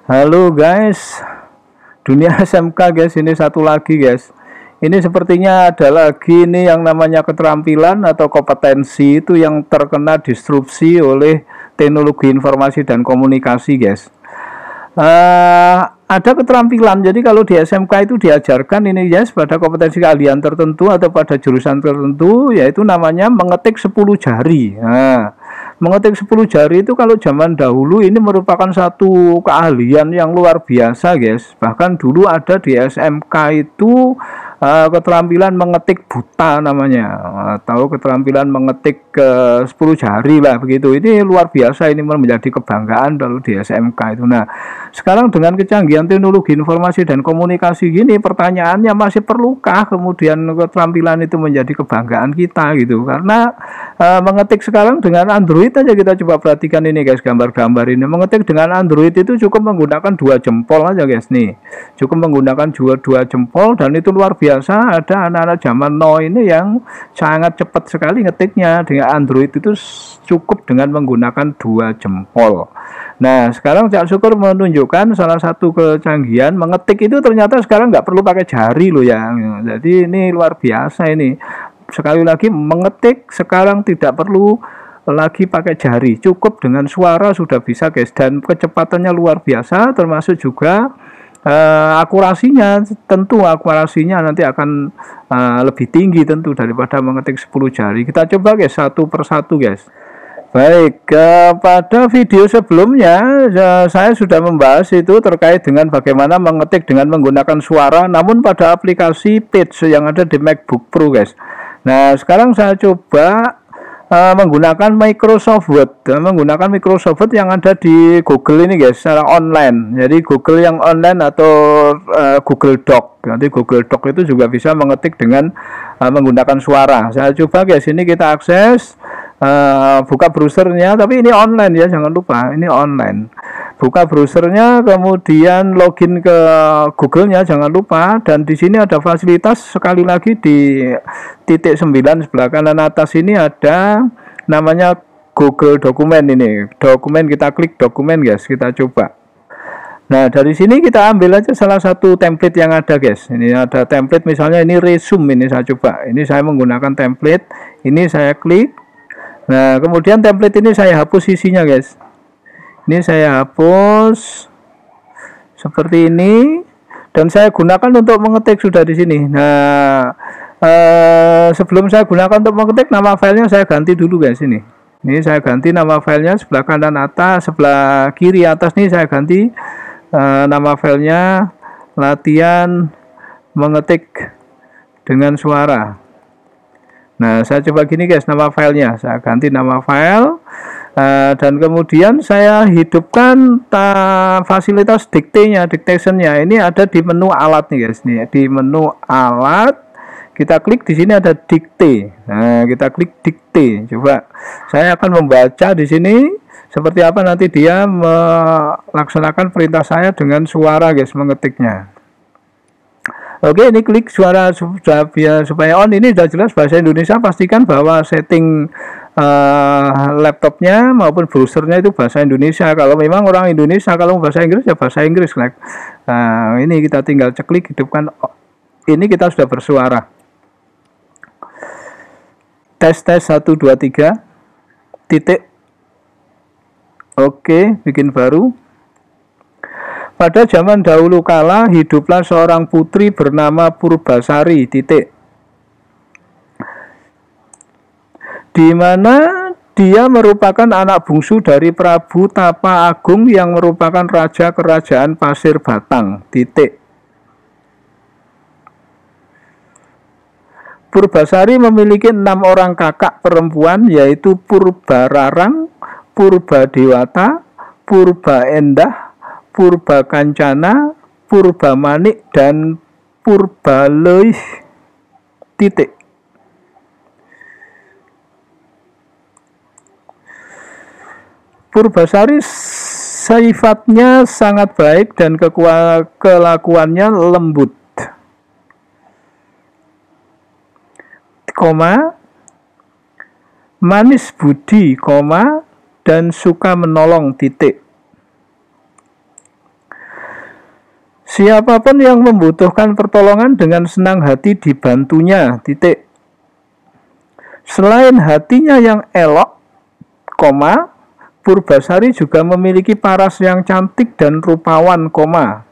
Halo guys, dunia SMK guys, ini satu lagi guys. Ini sepertinya ada lagi ini yang namanya keterampilan atau kompetensi itu yang terkena disrupsi oleh teknologi informasi dan komunikasi guys. Ada keterampilan, jadi kalau di SMK itu diajarkan ini guys pada kompetensi keahlian tertentu atau pada jurusan tertentu, yaitu namanya mengetik 10 jari. Mengetik 10 jari itu kalau zaman dahulu ini merupakan satu keahlian yang luar biasa guys. Bahkan dulu ada di SMK itu keterampilan mengetik buta namanya, atau keterampilan mengetik 10 jari lah begitu. Ini luar biasa, ini menjadi kebanggaan kalau di SMK itu. Nah, sekarang dengan kecanggihan teknologi informasi dan komunikasi gini, pertanyaannya masih perlukah kemudian keterampilan itu menjadi kebanggaan kita gitu? Karena mengetik sekarang dengan Android aja, kita coba perhatikan ini guys, gambar-gambar ini. Mengetik dengan Android itu cukup menggunakan 2 jempol aja guys nih. Cukup menggunakan dua jempol, dan itu luar biasa. Ada anak-anak zaman now ini yang sangat cepat sekali ngetiknya dengan Android itu cukup dengan menggunakan 2 jempol. Nah, sekarang Cak Syukur menunjukkan salah satu kecanggihan mengetik itu ternyata sekarang nggak perlu pakai jari loh ya. Jadi ini luar biasa ini. Sekali lagi, mengetik sekarang tidak perlu lagi pakai jari, cukup dengan suara sudah bisa guys, dan kecepatannya luar biasa, termasuk juga akurasinya. Tentu akurasinya nanti akan lebih tinggi tentu daripada mengetik 10 jari. Kita coba guys satu persatu guys. Baik, pada video sebelumnya saya sudah membahas itu terkait dengan bagaimana mengetik dengan menggunakan suara, namun pada aplikasi Pages yang ada di MacBook Pro guys. Nah, sekarang saya coba menggunakan Microsoft Word, menggunakan Microsoft Word yang ada di Google ini guys, secara online. Jadi Google yang online atau Google Doc. Nanti Google Doc itu juga bisa mengetik dengan menggunakan suara. Saya coba guys, ini kita akses, buka browsernya, tapi ini online ya, jangan lupa ini online. Buka browsernya, kemudian login ke Google-nya, jangan lupa. Dan di sini ada fasilitas, sekali lagi di titik 9 sebelah kanan atas ini ada namanya Google Dokumen ini. Dokumen, kita klik dokumen guys, kita coba. Nah, dari sini kita ambil aja salah satu template yang ada guys. Ini ada template, misalnya ini resume, ini saya coba. Ini saya menggunakan template, ini saya klik. Nah, kemudian template ini saya hapus isinya guys. Ini saya hapus seperti ini, dan saya gunakan untuk mengetik sudah di sini. Nah, sebelum saya gunakan untuk mengetik, nama filenya saya ganti dulu guys. Ini saya ganti nama filenya, sebelah kanan atas, sebelah kiri atas nih saya ganti nama filenya latihan mengetik dengan suara. Nah, saya coba gini guys, nama filenya saya ganti nama file. Dan kemudian saya hidupkan fasilitas diktenya, dictationnya. Ini ada di menu alat nih guys. Nih di menu alat, kita klik di sini ada dikte. Nah, kita klik dikte. Coba saya akan membaca di sini seperti apa nanti dia melaksanakan perintah saya dengan suara guys, mengetiknya. Oke, ini klik suara supaya on. Ini sudah jelas bahasa Indonesia. Pastikan bahwa setting laptopnya maupun browsernya itu bahasa Indonesia. Kalau memang orang Indonesia, kalau bahasa Inggris ya bahasa Inggris. Nah, ini kita tinggal ceklik hidupkan. Ini kita sudah bersuara. Tes 1 2 3 titik. Oke, bikin baru. Pada zaman dahulu kala hiduplah seorang putri bernama Purbasari titik, di mana dia merupakan anak bungsu dari Prabu Tapa Agung yang merupakan raja kerajaan Pasir Batang titik. Purbasari memiliki 6 orang kakak perempuan, yaitu Purbararang, Purbadewata, Purbaendah, Purbakancana, Purbamanik, dan Purbaloih titik. Purbasari sifatnya sangat baik dan kelakuannya lembut, manis budi, dan suka menolong titik. Siapapun yang membutuhkan pertolongan dengan senang hati dibantunya, titik. Selain hatinya yang elok, koma, Purbasari juga memiliki paras yang cantik dan rupawan, koma.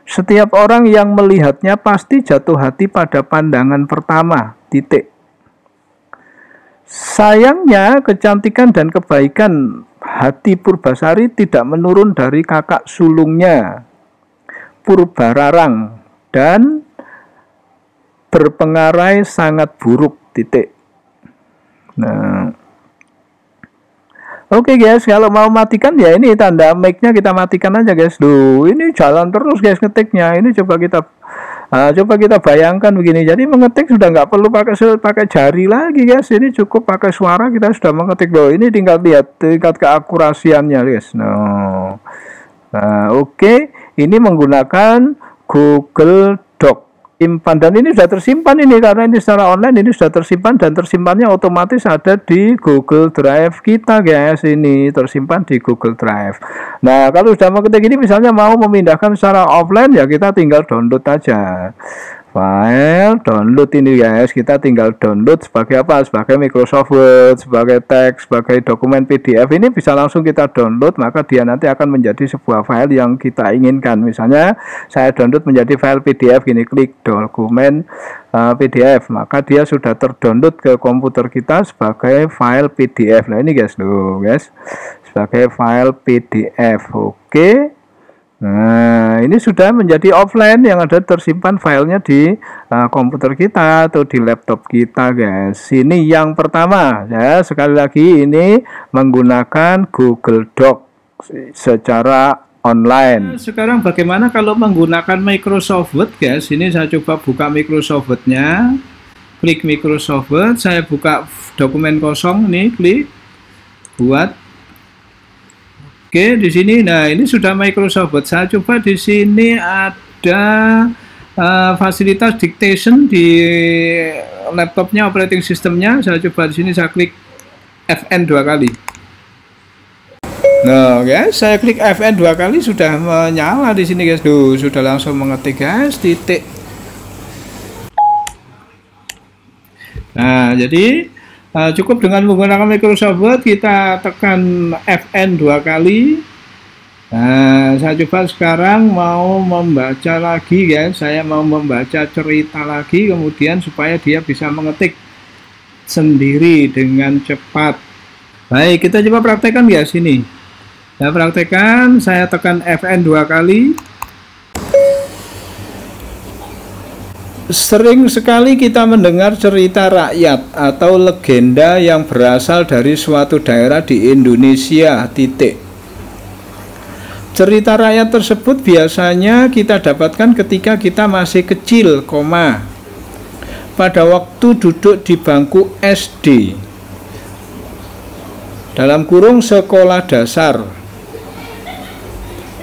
Setiap orang yang melihatnya pasti jatuh hati pada pandangan pertama, titik. Sayangnya kecantikan dan kebaikan hati Purbasari tidak menurun dari kakak sulungnya, Purbararang, dan berpengarai sangat buruk, titik. Nah, oke guys, kalau mau matikan ya ini tanda mic-nya kita matikan aja guys. Duh, ini jalan terus guys ngetiknya. Ini coba kita bayangkan begini. Jadi mengetik sudah nggak perlu pakai jari lagi guys. Ini cukup pakai suara kita sudah mengetik loh. Ini tinggal lihat tingkat keakurasiannya guys. Nah, oke. Ini menggunakan Google Doc. Dan ini sudah tersimpan ini karena ini secara online, ini sudah tersimpan dan tersimpannya otomatis ada di Google Drive kita guys. Ini tersimpan di Google Drive. Nah, kalau sudah mau ketik ini misalnya mau memindahkan secara offline ya kita tinggal download aja. File download ini guys, kita tinggal download sebagai apa? Sebagai Microsoft Word, sebagai teks, sebagai dokumen PDF. Ini bisa langsung kita download, maka dia nanti akan menjadi sebuah file yang kita inginkan. Misalnya saya download menjadi file PDF gini, klik dokumen PDF, maka dia sudah terdownload ke komputer kita sebagai file PDF. Nah ini guys, loh guys, sebagai file PDF. Oke. Nah, ini sudah menjadi offline yang ada tersimpan filenya di komputer kita atau di laptop kita, guys. Ini yang pertama, ya. Sekali lagi ini menggunakan Google Doc secara online. Sekarang bagaimana kalau menggunakan Microsoft Word, guys? Ini saya coba buka Microsoft Word-nya. Klik Microsoft Word, saya buka dokumen kosong nih, klik buat. Oke, di sini, nah ini sudah Microsoft Word. Saya coba di sini ada fasilitas dictation di laptopnya, operating systemnya. Saya coba di sini, saya klik FN 2 kali. Nah, guys, saya klik FN 2 kali sudah menyala di sini, guys. Duh, sudah langsung mengetik, guys, titik. Nah, jadi cukup dengan menggunakan Microsoft Word, kita tekan FN 2 kali. Nah, saya coba sekarang mau membaca lagi guys. Saya mau membaca cerita lagi, kemudian supaya dia bisa mengetik sendiri dengan cepat. Baik, kita coba praktekkan guys ini. Saya praktekkan, saya tekan FN 2 kali. Sering sekali kita mendengar cerita rakyat atau legenda yang berasal dari suatu daerah di Indonesia, titik. Cerita rakyat tersebut biasanya kita dapatkan ketika kita masih kecil, koma, pada waktu duduk di bangku SD, dalam kurung sekolah dasar,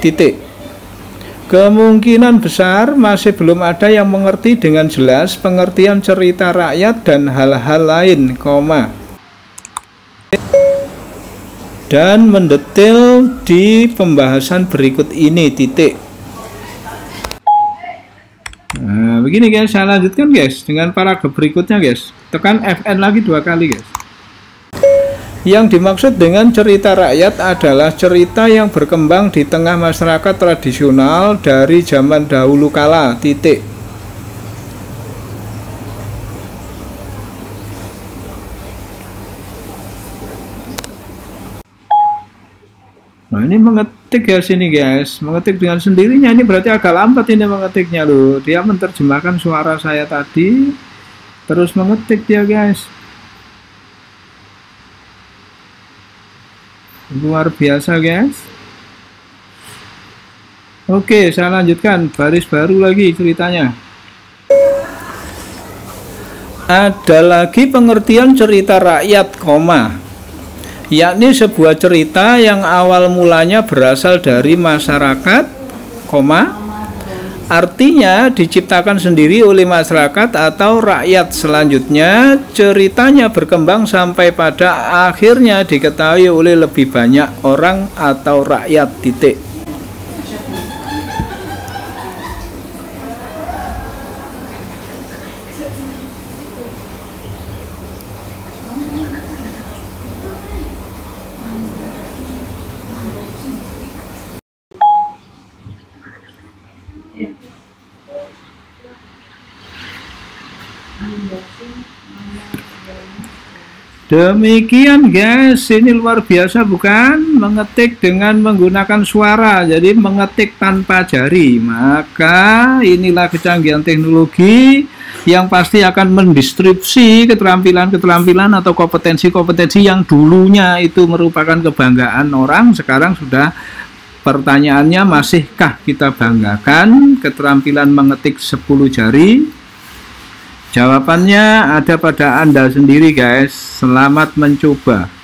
titik. Kemungkinan besar masih belum ada yang mengerti dengan jelas pengertian cerita rakyat dan hal-hal lain, koma, dan mendetail di pembahasan berikut ini, titik. Nah, begini guys, saya lanjutkan guys dengan paragraf berikutnya guys. Tekan FN lagi 2 kali guys. Yang dimaksud dengan cerita rakyat adalah cerita yang berkembang di tengah masyarakat tradisional dari zaman dahulu kala, titik. Nah, ini mengetik ya sini guys, mengetik dengan sendirinya. Ini berarti agak lambat ini mengetiknya loh. Dia menerjemahkan suara saya tadi, terus mengetik dia guys. Luar biasa guys. Oke, saya lanjutkan baris baru lagi ceritanya. Ada lagi pengertian cerita rakyat, koma, yakni sebuah cerita yang awal mulanya berasal dari masyarakat, koma, artinya diciptakan sendiri oleh masyarakat atau rakyat. Selanjutnya ceritanya berkembang sampai pada akhirnya diketahui oleh lebih banyak orang atau rakyat, titik. Demikian guys, ini luar biasa bukan? Mengetik dengan menggunakan suara, jadi mengetik tanpa jari. Maka inilah kecanggihan teknologi yang pasti akan mendistrupsi keterampilan-keterampilan atau kompetensi-kompetensi yang dulunya itu merupakan kebanggaan orang, sekarang sudah, pertanyaannya, masihkah kita banggakan keterampilan mengetik 10 jari? Jawabannya ada pada Anda sendiri guys. Selamat mencoba.